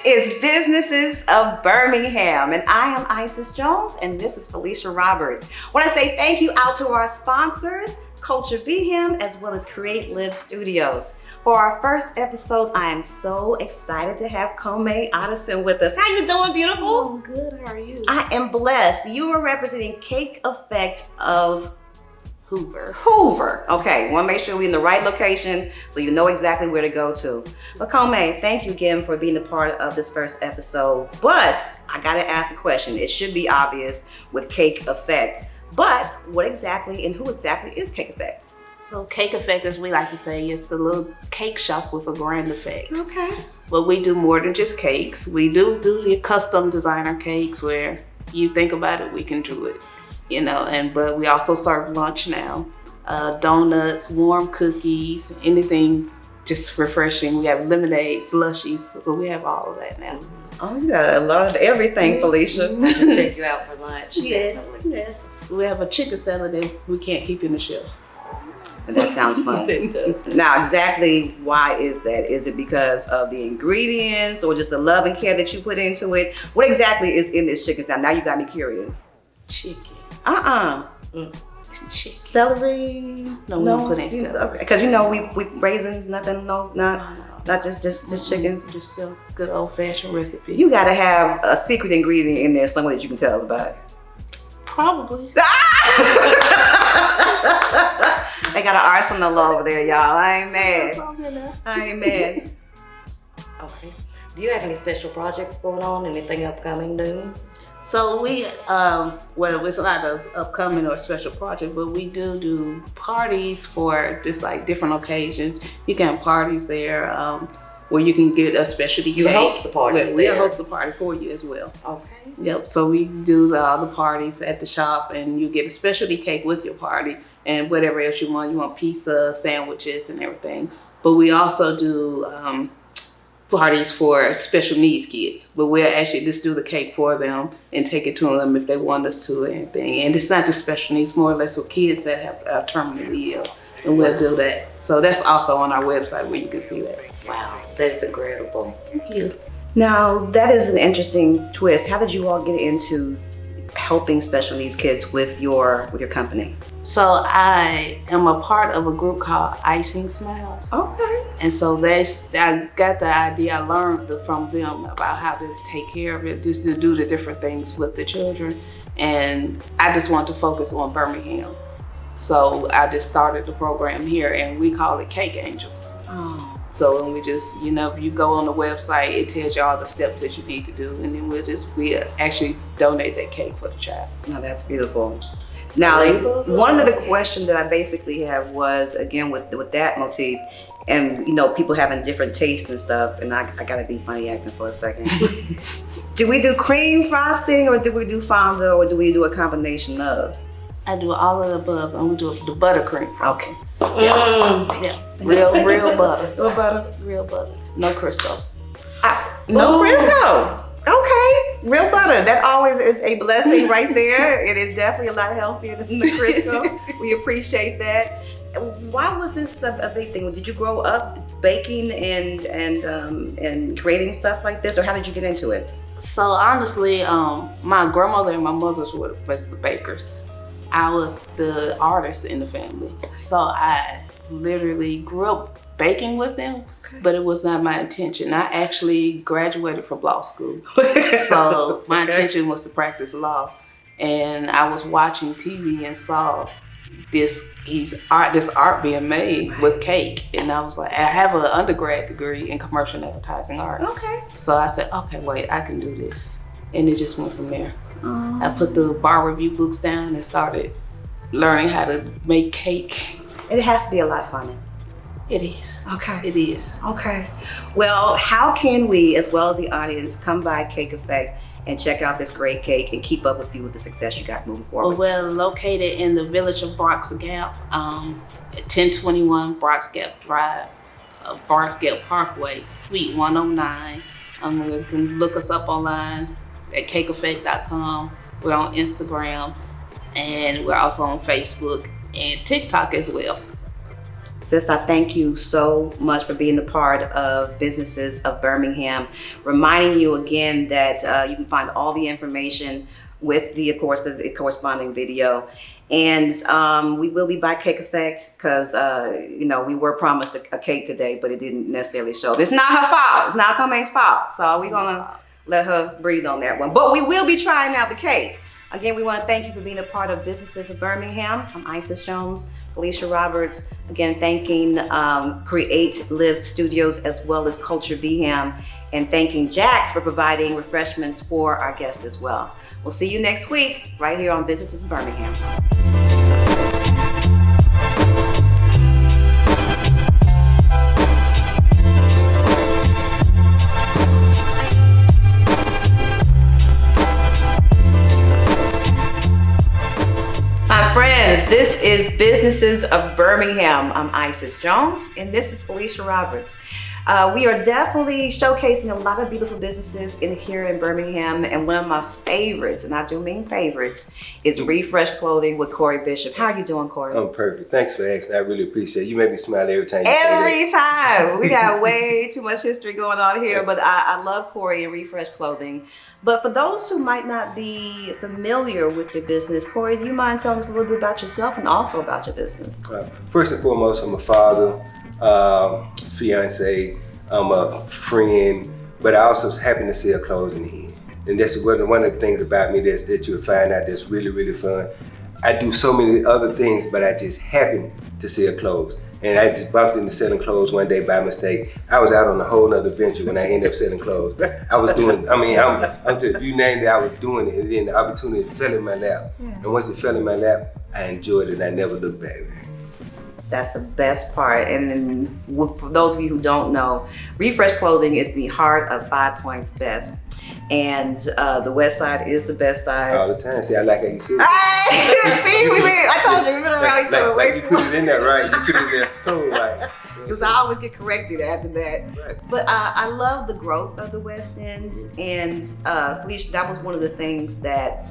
is Businesses of Birmingham, and I am Isis Jones, and this is Felicia Roberts. I want to say thank you out to our sponsors, Culture Birmingham, as well as Create Live Studios. For our first episode, I am so excited to have Komeh Ottison with us. How you doing, beautiful? Oh, I'm good. How are you? I am blessed. You are representing Cake Effect of Hoover. Okay, want to make sure we're in the right location so you know exactly where to go to. But Komeh, thank you again for being a part of this first episode. But I gotta ask the question. It should be obvious with Cake Effect. But what exactly and who exactly is Cake Effect? So Cake Effect, as we like to say, is a little cake shop with a grand effect. Okay. But we do more than just cakes. We do the custom designer cakes where you think about it, we can do it. You know, but we also serve lunch now. Donuts, warm cookies, anything just refreshing. We have lemonade, slushies, so we have all of that now. Oh, you got a lot of everything, Felicia. Check you out for lunch. Yes. We have a chicken salad that we can't keep in the shelf. And that sounds fun. It does. Now, exactly why is that? Is it because of the ingredients or just the love and care that you put into it? What exactly is in this chicken salad? Now you got me curious. Chicken. Chicken. Celery? No, we don't put in celery. Okay, because you know we raisins, nothing, not just chickens. Just a good old fashioned recipe. You gotta have a secret ingredient in there somewhere that you can tell us about. Probably. They got an arsenal over there, y'all. I ain't mad. Okay. Do you have any special projects going on? Anything upcoming new? So we, well, it's not an upcoming or special project, but we do parties for just like different occasions. You can have parties there where you can get a specialty cake. You host the parties We'll there. host the party for you as well. Okay. Yep, so we do the parties at the shop and you get a specialty cake with your party and whatever else you want. You want pizza, sandwiches and everything. But we also do parties for special needs kids, but we'll actually just do the cake for them and take it to them if they want us to or anything. And it's not just special needs, more or less with kids that have terminally ill, and we'll do that. So that's also on our website where you can see that. Wow, that's incredible. Thank you. Now that is an interesting twist. How did you all get into helping special needs kids with your company? So I am a part of a group called Icing Smiles. Okay. And so I got the idea, I learned from them about how to take care of it, just to do the different things with the children. And I just want to focus on Birmingham. So I just started the program here and we call it Cake Angels. Oh. So when we just, you know, if you go on the website, it tells you all the steps that you need to do. And then we actually donate that cake for the child. Now that's beautiful. Now, one of the questions that I basically have was, again, with that motif, and you know, people having different tastes and stuff, and I gotta be funny acting for a second. Do we do cream frosting, or do we do fondant, or do we do a combination of? I do all of the above, and we do the buttercream. Okay. Yeah, real butter. Real butter? Real butter. No Crisco. No Crisco. Okay, real butter. That always is a blessing right there. It is definitely a lot healthier than the Crisco. We appreciate that. Why was this a big thing? Did you grow up baking and creating stuff like this, or how did you get into it? So honestly, my grandmother and my mother was the bakers. I was the artist in the family. So I literally grew up baking with them, but it was not my intention. I actually graduated from law school. So my intention was to practice law. And I was watching TV and saw this art being made with cake. And I was like, I have an undergrad degree in commercial advertising art. Okay. So I said, okay, wait, I can do this. And it just went from there. I put the bar review books down and started learning how to make cake. It has to be a lot funny. It is. Okay. It is. Okay. Well, how can we, as well as the audience, come by Cake Effect and check out this great cake and keep up with you with the success you got moving forward? Well, located in the village of Brock's Gap, at 1021 Brock's Gap Drive, Brock's Gap Parkway, Suite 109. You can look us up online at cakeeffect.com. We're on Instagram, and we're also on Facebook and TikTok as well. Sis, I thank you so much for being a part of Businesses of Birmingham. Reminding you again that you can find all the information with the corresponding video. And we will be by Cake Effect because, we were promised a cake today, but it didn't necessarily show. It's not her fault. It's not Komeh's fault. So we're going to let her breathe on that one. But we will be trying out the cake. Again, we want to thank you for being a part of Businesses of Birmingham. I'm Isis Jones, Felicia Roberts. Again, thanking Create Live Studios as well as Culture Beham, and thanking Jax for providing refreshments for our guests as well. We'll see you next week right here on Businesses of Birmingham. This is Businesses of Birmingham. I'm Isis Jones, and this is Felicia Roberts. We are definitely showcasing a lot of beautiful businesses here in Birmingham, and one of my favorites, and I do mean favorites, is Refresh Clothing with Corey Bishop. How are you doing, Corey? I'm perfect. Thanks for asking. I really appreciate it. You make me smile every time you Every time. We got way too much history going on here, but I love Corey and Refresh Clothing. But for those who might not be familiar with your business, Corey, do you mind telling us a little bit about yourself and also about your business? First and foremost, I'm a father, fiance, I'm a friend, but I also happen to sell clothes in the end. And that's one of the things about me that you'll find out that's really, really fun. I do so many other things, but I just happen to sell clothes. And I just bumped into selling clothes one day by mistake. I was out on a whole nother venture when I ended up selling clothes. I was doing, you named it, I was doing it, and then the opportunity fell in my lap. Yeah. And once it fell in my lap, I enjoyed it and I never looked back. That's the best part. And then for those of you who don't know, Refresh Clothing is the heart of 5 Points Best. And the west side is the best side. All the time. See, I like how you see it. I told you, we've been around each other way too long. You put it in there right. You put it in there so right. Because I always get corrected after that. Right. But I love the growth of the West End. And Felicia, that was one of the things that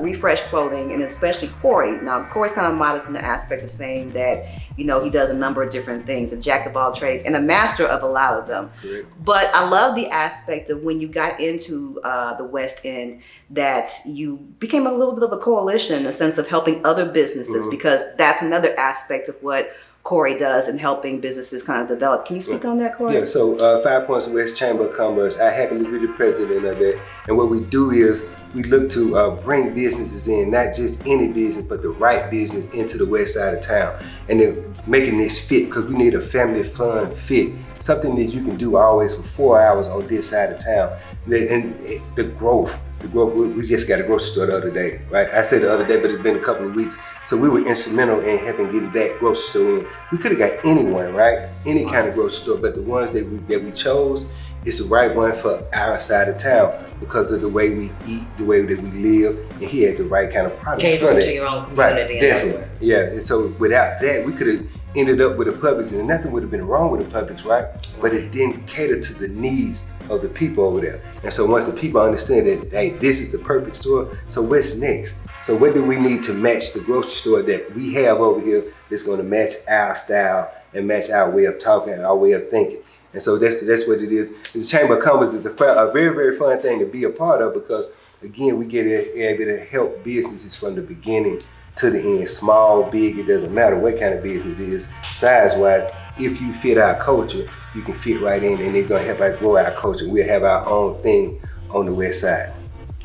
Refresh Clothing, and especially Corey. Now, Corey's kind of modest in the aspect of saying that, he does a number of different things, a jack of all trades and a master of a lot of them. Correct. But I love the aspect of when you got into the West End, that you became a little bit of a coalition in the sense of helping other businesses, because that's another aspect of what Corey does in helping businesses kind of develop. Can you speak on that, Corey? Yeah, so 5 Points West Chamber of Commerce, I happen to be the president of that. And what we do is we look to bring businesses in, not just any business, but the right business into the west side of town. And then making this fit, because we need a family fun fit. Something that you can do always for 4 hours on this side of town. And the growth, we just got a grocery store the other day, right? I said the other day, but it's been a couple of weeks. So we were instrumental in helping getting that grocery store in. We could have got anyone, right? Any kind of grocery store, but the ones that we chose, it's the right one for our side of town because of the way we eat, the way that we live, and he had the right kind of products. Catering to your own community. Right, definitely. Yeah, and so without that, we could have ended up with a Publix, and nothing would have been wrong with the Publix, right? But it didn't cater to the needs of the people over there. And so once the people understand that, hey, this is the perfect store, so what's next? So what do we need to match the grocery store that we have over here that's going to match our style and match our way of talking, our way of thinking? And so that's what it is. The Chamber of Commerce is a very, very fun thing to be a part of because, again, we get able to help businesses from the beginning to the end, small, big, it doesn't matter what kind of business it is, size-wise. If you fit our culture, you can fit right in, and they're gonna help us grow our culture. We'll have our own thing on the west side.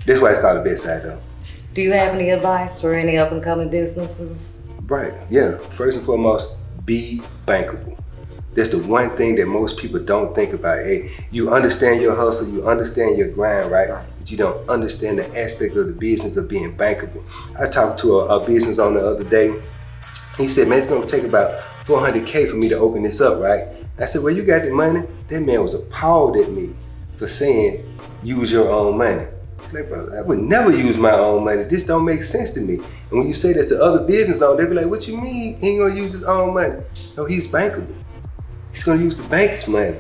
That's why it's called the west side, though. Do you have any advice for any up-and-coming businesses? Right, yeah. First and foremost, be bankable. That's the one thing that most people don't think about. Hey, you understand your hustle, you understand your grind, right? But you don't understand the aspect of the business of being bankable. I talked to a business owner the other day. He said, man, it's gonna take about $400K for me to open this up, right? I said, well, you got the money? That man was appalled at me for saying, use your own money. Like, bro, I would never use my own money. This don't make sense to me. And when you say that to other business owners, they be like, what you mean he ain't gonna use his own money? No, he's bankable. He's gonna use the bank's money.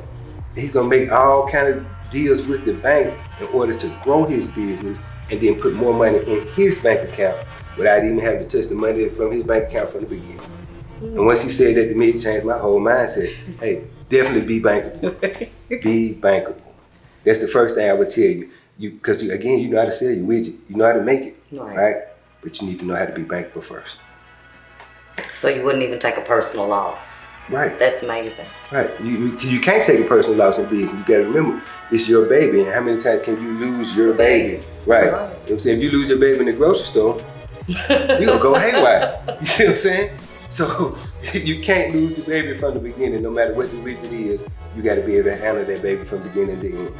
He's gonna make all kind of deals with the bank in order to grow his business and then put more money in his bank account without even having to touch the money from his bank account from the beginning. And once he said that to me, it changed my whole mindset. Hey, definitely be bankable. Be bankable. That's the first thing I would tell you. Because again, you know how to sell your widget. You know how to make it, right? But you need to know how to be bankable first. So you wouldn't even take a personal loss. Right. That's amazing. Right. You can't take a personal loss in business. You got to remember, it's your baby. And how many times can you lose your baby? Right. You know what I'm saying? If you lose your baby in the grocery store, you're going to go haywire. You see what I'm saying? So you can't lose the baby from the beginning, no matter what the widget is. You got to be able to handle that baby from beginning to end.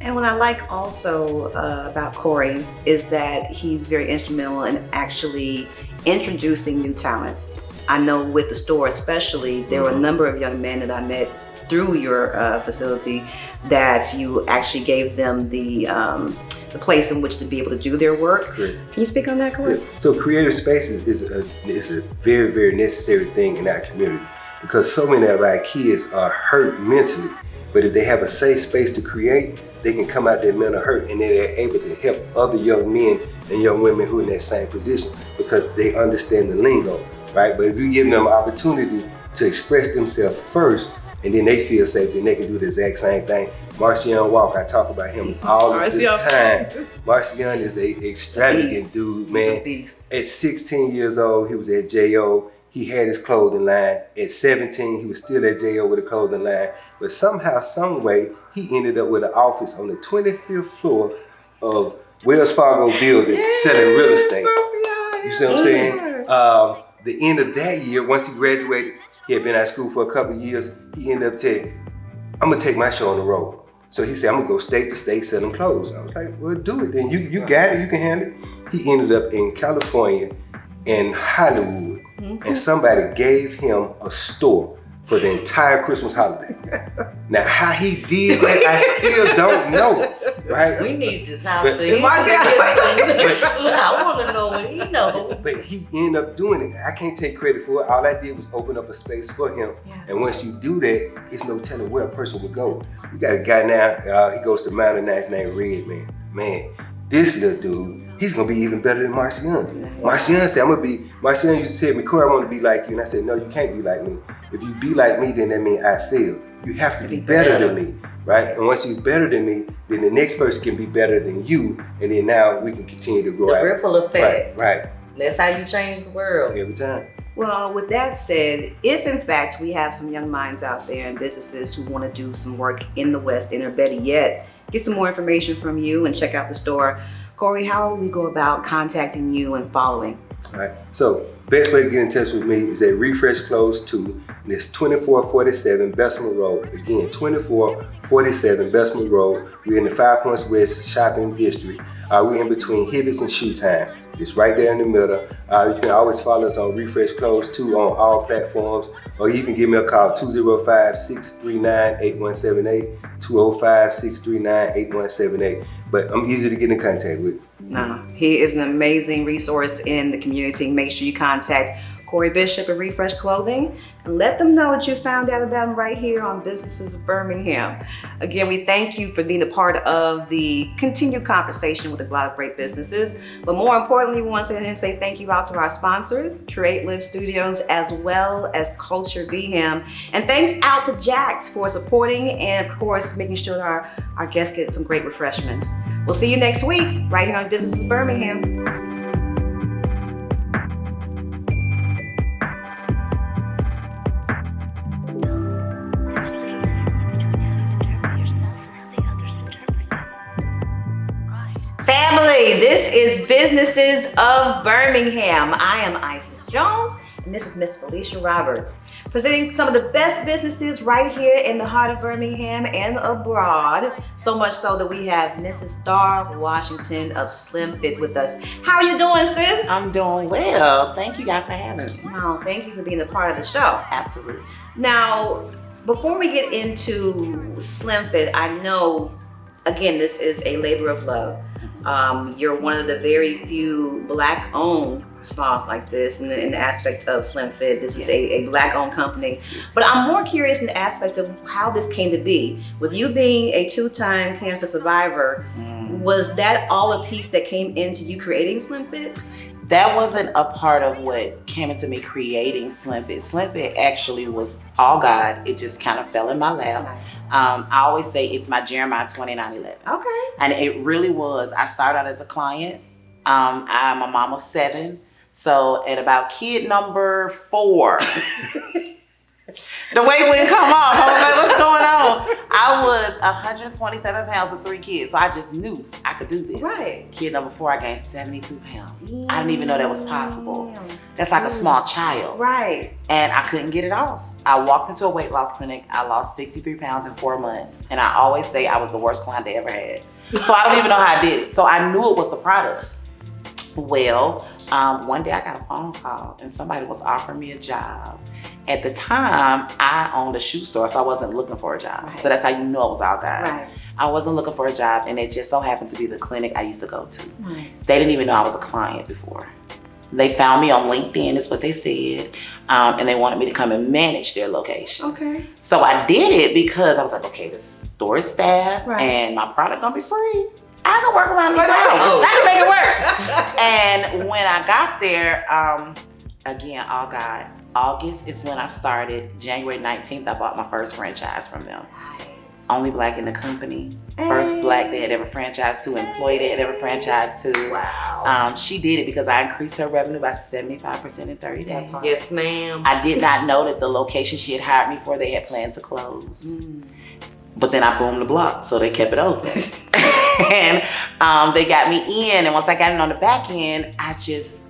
And what I like also about Corey is that he's very instrumental in actually introducing new talent. I know with the store especially, there were a number of young men that I met through your facility that you actually gave them the place in which to be able to do their work. Correct. Can you speak on that, Corey? So creative space is a very, very necessary thing in our community because so many of our kids are hurt mentally, but if they have a safe space to create, they can come out their mental hurt and then they're able to help other young men and young women who are in that same position because they understand the lingo, right? But if you give them an opportunity to express themselves first and then they feel safe, then they can do the exact same thing. Marcion Walker, I talk about him all the time. Marcion is an extravagant dude, man. At 16 years old, he was at J.O. He had his clothing line. At 17, he was still at J.O. with a clothing line. But somehow, some way, he ended up with an office on the 25th floor of Wells Fargo building selling real estate. You see what I'm saying? The end of that year, once he graduated, he had been out of school for a couple of years, he ended up saying, I'm gonna take my show on the road. So he said, I'm gonna go state to state selling clothes. I was like, well, do it then. You got it, you can handle it. He ended up in California in Hollywood, and somebody gave him a store for the entire Christmas holiday. Now, how he did that, I still don't know, right? We need to talk to him. I want to know what he knows. But he ended up doing it. I can't take credit for it. All I did was open up a space for him. Yeah. And once you do that, it's no telling where a person would go. We got a guy now, he goes to Mountain Nights named Redman. Man, this little dude, he's gonna be even better than Marcion. Marcion said, Marcion used to tell me, Corey, I want to be like you. And I said, no, you can't be like me. If you be like me, then that means I fail. You have to be better than me, right? And once you're better than me, then the next person can be better than you. And then now we can continue to grow out. The ripple effect. Right. That's how you change the world. Every time. Well, with that said, if in fact we have some young minds out there and businesses who want to do some work in the West End, or better yet, get some more information from you and check out the store, Corey, how will we go about contacting you and following? All right. So, best way to get in touch with me is at Refresh Clothes 2, and it's 2447 Bessemer Road. Again, 2447 Bessemer Road. We're in the 5 Points West shopping district. We're in between Hibbett's and Shoe Time. It's right there in the middle. You can always follow us on Refresh Clothes 2 on all platforms, or you can give me a call, 205-639-8178, 205-639-8178. But I'm easy to get in contact with. He is an amazing resource in the community. Make sure you contact Corey Bishop at Refresh Clothing and let them know that you found Alabama right here on Businesses of Birmingham. Again, we thank you for being a part of the continued conversation with a lot of great businesses. But more importantly, we want to say thank you out to our sponsors, Create Live Studios, as well as Culture Beham. And thanks out to Jax for supporting and of course, making sure that our guests get some great refreshments. We'll see you next week right here on Businesses of Birmingham. Family, this is Businesses of Birmingham. I am Isis Jones, and this is Miss Felicia Roberts, presenting some of the best businesses right here in the heart of Birmingham and abroad. So much so that we have Mrs. Star Washington of Slim Fit with us. How are you doing, sis? I'm doing well. Thank you guys for having me. No, thank you for being a part of the show. Absolutely. Now, before we get into Slim Fit, I know, again, this is a labor of love. You're one of the very few Black-owned spas like this in the aspect of Slim Fit. This is a Black-owned company. But I'm more curious in the aspect of how this came to be. With you being a 2-time cancer survivor, was that all a piece that came into you creating Slim Fit? That wasn't a part of what came into me creating Slim Fit. Slim Fit actually was all God. It just kind of fell in my lap. Nice. I always say it's my Jeremiah 29:11. Okay. And it really was. I started out as a client. I'm a mom of 7. So at about kid number 4, the weight wouldn't come off. I was like, what's going on? I was 127 pounds with 3 kids. So I just knew I could do this. Right. Kid number 4, I gained 72 pounds. I didn't even know that was possible. That's like a small child. Right. And I couldn't get it off. I walked into a weight loss clinic. I lost 63 pounds in 4 months. And I always say I was the worst client they ever had. So I don't even know how I did it. So I knew it was the product. Well, one day I got a phone call and somebody was offering me a job. At the time, I owned a shoe store, so I wasn't looking for a job. Right. So that's how you know it was all God. Right. I wasn't looking for a job, and it just so happened to be the clinic I used to go to. Nice. They didn't even know I was a client before. They found me on LinkedIn, is what they said, and they wanted me to come and manage their location. Okay. So I did it because I was like, okay, the store is staffed, Right. and my product gonna be free. I can work around these hours. I can make it work. And when I got there, again, all God, August is when I started. January 19th, I bought my first franchise from them. Nice. Only Black in the company. First Black they had ever franchised to, employee they had ever franchised to. Wow. She did it because I increased her revenue by 75% in 30 days. Yes, ma'am. I did not know that the location she had hired me for, they had planned to close. But then I boomed the block, so they kept it open. And they got me in, and once I got in on the back end, I just,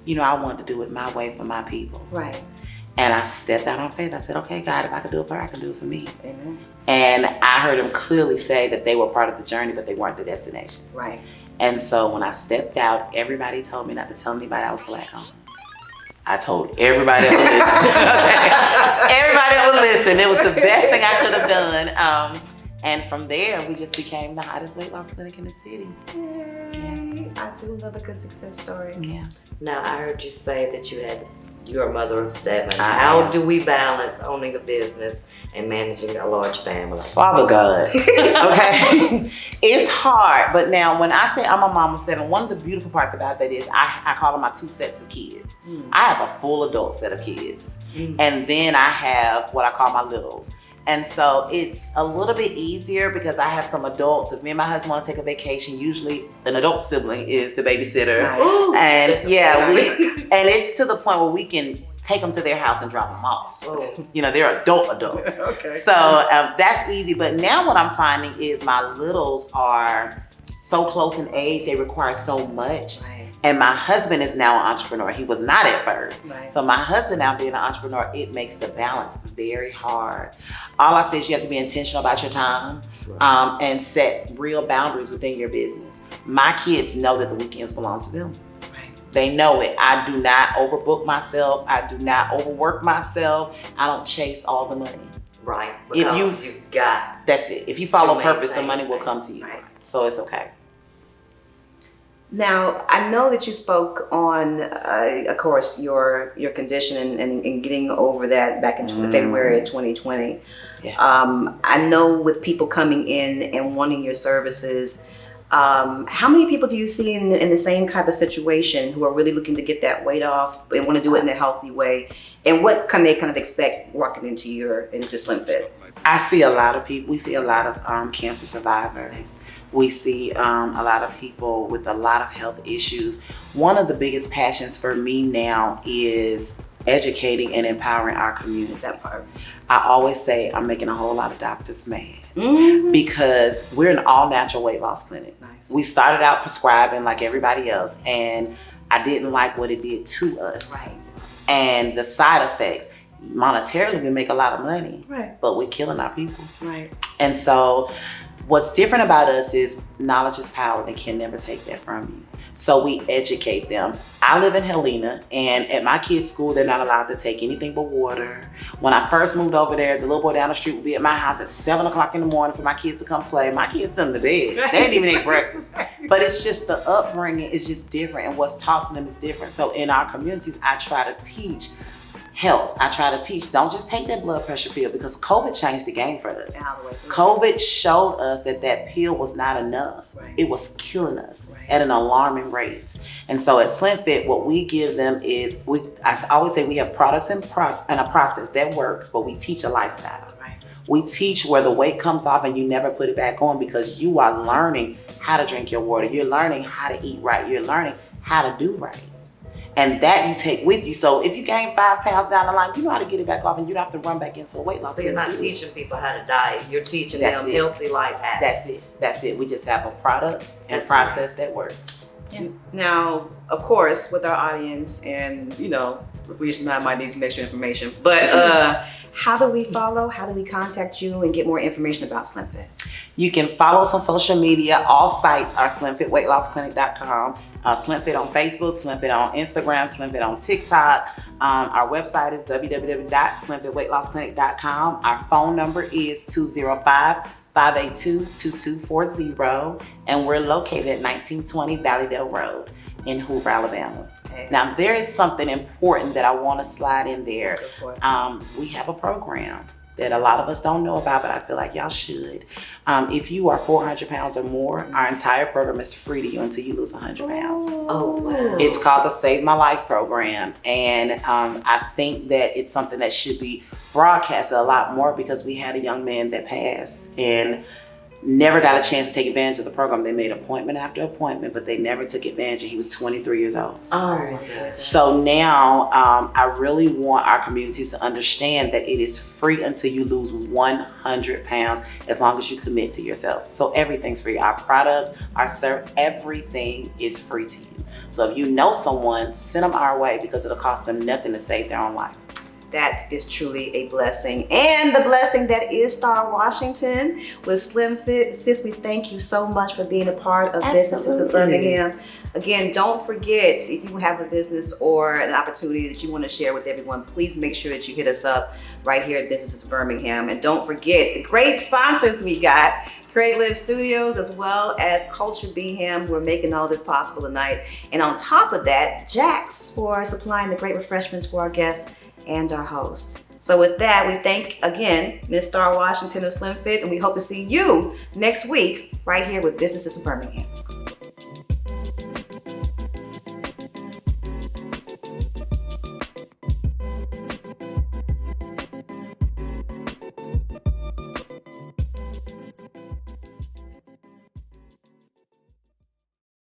I wanted to do it my way for my people. Right. And I stepped out on faith. I said, okay, God, if I can do it for her, I can do it for me. Amen. And I heard him clearly say that they were part of the journey, but they weren't the destination. Right. And so when I stepped out, everybody told me not to tell anybody I was Black owned. I told everybody that would listen. Everybody that would listen. It was the best thing I could have done. And from there, we just became the hottest weight loss clinic in the city. Yay. I do love a good success story. Yeah. Now, I heard you say that you're a mother of 7. I How am. do we balance owning a business and managing a large family? Father God. Okay. It's hard. But now when I say I'm a mom of 7, one of the beautiful parts about that is I call them my 2 sets of kids. I have a full adult set of kids. And then I have what I call my littles. And so it's a little bit easier because I have some adults. If me and my husband want to take a vacation, usually an adult sibling is the babysitter. Nice. And yeah, and it's to the point where we can take them to their house and drop them off. Oh. They're adults. Okay. So that's easy. But now what I'm finding is my littles are so close in age, they require so much. Right. And my husband is now an entrepreneur. He was not at first. Right. So my husband now being an entrepreneur, it makes the balance very hard. All I say is you have to be intentional about your time and set real boundaries within your business. My kids know that the weekends belong to them. Right. They know it. I do not overbook myself. I do not overwork myself. I don't chase all the money. Right. If Because you've got. That's it. If you follow To purpose, the maintain. money will come to you. Right. So it's okay. Now, I know that you spoke on, of course, your condition and getting over that back in February of 2020. Yeah. I know with people coming in and wanting your services, how many people do you see in the same type of situation who are really looking to get that weight off and want to do it in a healthy way? And what can they kind of expect walking into Slim Fit? I see a lot of people. We see a lot of cancer survivors. We see a lot of people with a lot of health issues. One of the biggest passions for me now is educating and empowering our communities. That part. I always say I'm making a whole lot of doctors mad Mm-hmm. because we're an all natural weight loss clinic. Nice. We started out prescribing like everybody else, and I didn't like what it did to us. Right. And the side effects. Monetarily, we make a lot of money, Right. but we're killing our people. Right. And so what's different about us is knowledge is power. They can never take that from you. So we educate them. I live in Helena, and at my kids' school, they're not allowed to take anything but water. When I first moved over there, the little boy down the street would be at my house at 7 o'clock in the morning for my kids to come play. My kids done to bed. They didn't even eat breakfast. But it's just the upbringing is just different, and what's taught to them is different. So in our communities, I try to teach Health. I try to teach, don't just take that blood pressure pill, because COVID changed the game for us. All the way through. COVID showed us that pill was not enough. Right. It was killing us Right. at an alarming rate. And so at Slim Fit, what we give them is, I always say we have products and a process that works, but we teach a lifestyle. Right. We teach where the weight comes off and you never put it back on, because you are learning how to drink your water. You're learning how to eat right. You're learning how to do right. And that you take with you. So if you gain 5 pounds down the line, you know how to get it back off, and you don't have to run back into a weight loss. So you're not teaching people how to diet. You're teaching That's them it. healthy life habits. That's it. We just have a product and That's process that works. Now, of course, with our audience, and you know, we just might need some extra information, but how do we follow? How do we contact you and get more information about Slim Fit? You can follow us on social media. All sites are slimfitweightlossclinic.com. Slim Fit on Facebook, Slim Fit on Instagram, Slim Fit on TikTok. Our website is www.slimfitweightlossclinic.com. Our phone number is 205-582-2240, and we're located at 1920 Valleydale Road in Hoover, Alabama. Now, there is something important that I want to slide in there. We have a program that a lot of us don't know about, but I feel like y'all should. If you are 400 pounds or more, our entire program is free to you until you lose 100 pounds. Oh, wow. It's called the Save My Life program. And I think that it's something that should be broadcasted a lot more, because we had a young man that passed and never got a chance to take advantage of the program. They made appointment after appointment, but they never took advantage, and he was 23 years old. Oh, my goodness. So now I really want our communities to understand that it is free until you lose 100 pounds, as long as you commit to yourself. So everything's free. Our products, our service, everything is free to you. So if you know someone, send them our way, because it'll cost them nothing to save their own life. That is truly a blessing. And the blessing that is Star Washington with Slim Fit. Sis, we thank you so much for being a part of Businesses of Birmingham. Again, don't forget, if you have a business or an opportunity that you want to share with everyone, please make sure that you hit us up right here at Businesses of Birmingham. And don't forget the great sponsors we got. Create Live Studios, as well as Culture Bingham, who are making all this possible tonight. And on top of that, Jack's for supplying the great refreshments for our guests and our hosts. So with that, we thank again Ms. Star Washington of Slim Fit, and we hope to see you next week right here with Businesses of Birmingham.